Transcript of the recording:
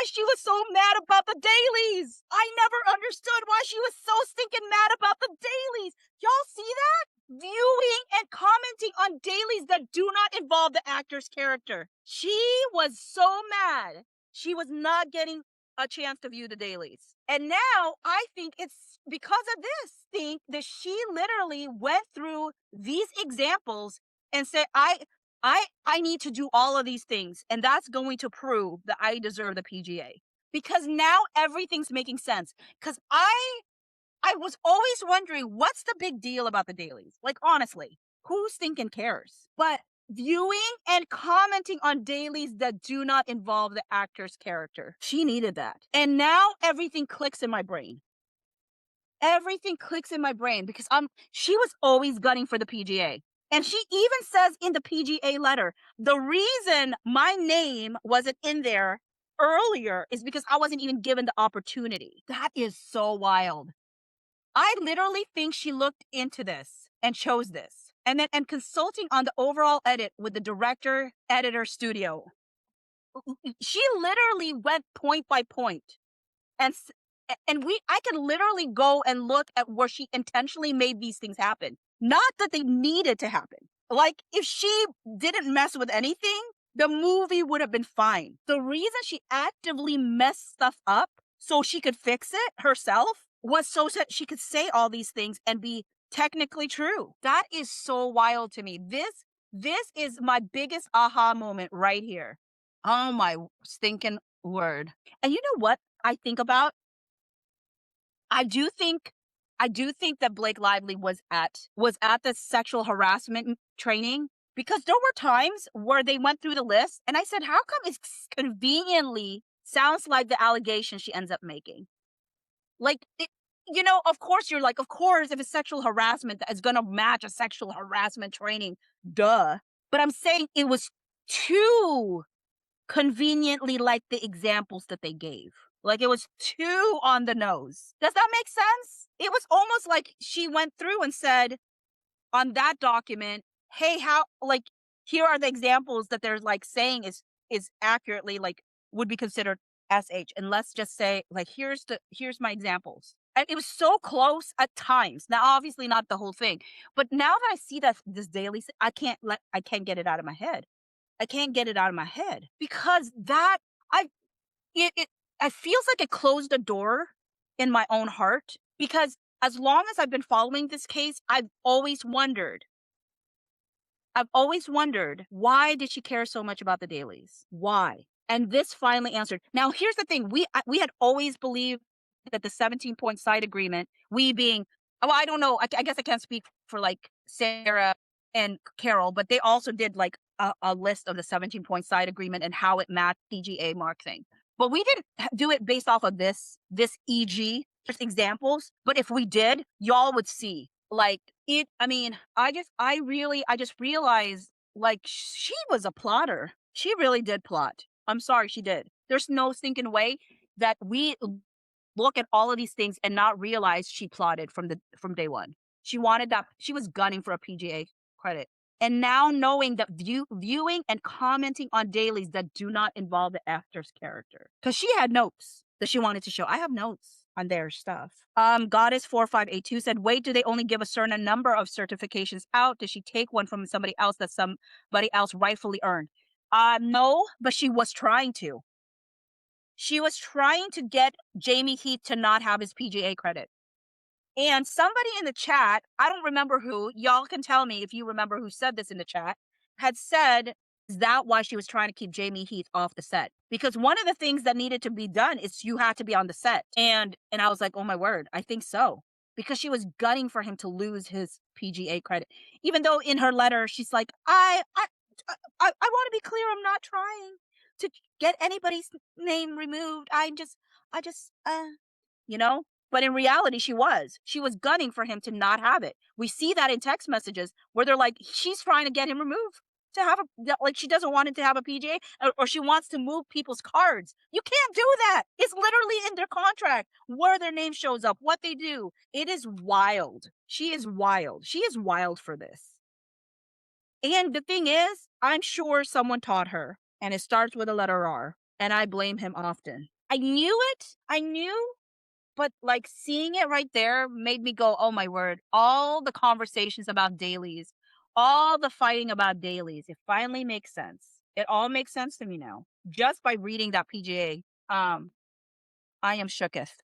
why she was so mad about the dailies. I never understood why she was so stinking mad about the dailies. Y'all see that? Viewing and commenting on dailies that do not involve the actor's character. She was so mad. She was not getting a chance to view the dailies. And now I think it's because of this thing that she literally went through these examples and said, I need to do all of these things, and that's going to prove that I deserve the PGA. Because now everything's making sense. Because I was always wondering, what's the big deal about the dailies? Like, honestly, who thinking cares? But viewing and commenting on dailies that do not involve the actor's character, she needed that. And now everything clicks in my brain. Everything clicks in my brain because she was always gunning for the PGA. And she even says in the PGA letter, the reason my name wasn't in there earlier is because I wasn't even given the opportunity. That is so wild. I literally think she looked into this and chose this. And consulting on the overall edit with the director, editor, studio. She literally went point by point. And I can literally go and look at where she intentionally made these things happen. Not that they needed to happen. Like, if she didn't mess with anything, the movie would have been fine. The reason she actively messed stuff up so she could fix it herself was so that she could say all these things and be technically true. That is so wild to me. This is my biggest aha moment right here. Oh my stinking word. And you know what I think about? I do think that Blake Lively was at the sexual harassment training, because there were times where they went through the list and I said, how come it conveniently sounds like the allegation she ends up making? Like, of course you're like, of course, if it's sexual harassment, that is going to match a sexual harassment training. Duh. But I'm saying it was too conveniently like the examples that they gave. Like, it was too on the nose. Does that make sense? It was almost like she went through and said on that document, hey, here are the examples that they're like saying is accurately, like, would be considered SH. And let's just say, like, here's my examples. And it was so close at times. Now, obviously not the whole thing, but now that I see that this daily, I can't get it out of my head. I can't get it out of my head because it feels like it closed a door in my own heart, because as long as I've been following this case, I've always wondered, why did she care so much about the dailies? Why? And this finally answered. Now, here's the thing. We had always believed that the 17-point side agreement, we being, well, I don't know. I guess I can't speak for like Sarah and Carol, but they also did like a list of the 17-point side agreement and how it matched PGA mark thing. But we didn't do it based off of this EG, just examples. But if we did, y'all would see. Like, it, I mean, I just realized, like, she was a plotter. She really did plot. I'm sorry, she did. There's no stinking way that we look at all of these things and not realize she plotted from day one. She wanted that. She was gunning for a PGA credit. And now knowing that viewing and commenting on dailies that do not involve the actor's character. Because she had notes that she wanted to show. I have notes on their stuff. Goddess4582 said, wait, do they only give a certain number of certifications out? Did she take one from somebody else that somebody else rightfully earned? No, but she was trying to. She was trying to get Jamey Heath to not have his PGA credit. And somebody in the chat, I don't remember who, y'all can tell me if you remember who said this in the chat, had said, is that why she was trying to keep Jamey Heath off the set? Because one of the things that needed to be done is you had to be on the set. And I was like, oh my word, I think so. Because she was gunning for him to lose his PGA credit. Even though in her letter, she's like, I want to be clear, I'm not trying to get anybody's name removed. But in reality, she was gunning for him to not have it. We see that in text messages where they're like, she's trying to get him removed to have she doesn't want him to have a PGA, or she wants to move people's cards. You can't do that. It's literally in their contract where their name shows up, what they do. It is wild. She is wild. She is wild for this. And the thing is, I'm sure someone taught her, and it starts with a letter R. and I blame him often. I knew it. I knew, but like seeing it right there made me go, "Oh my word." All the conversations about dailies, all the fighting about dailies, it finally makes sense. It all makes sense to me now just by reading that PGA. I am shooketh.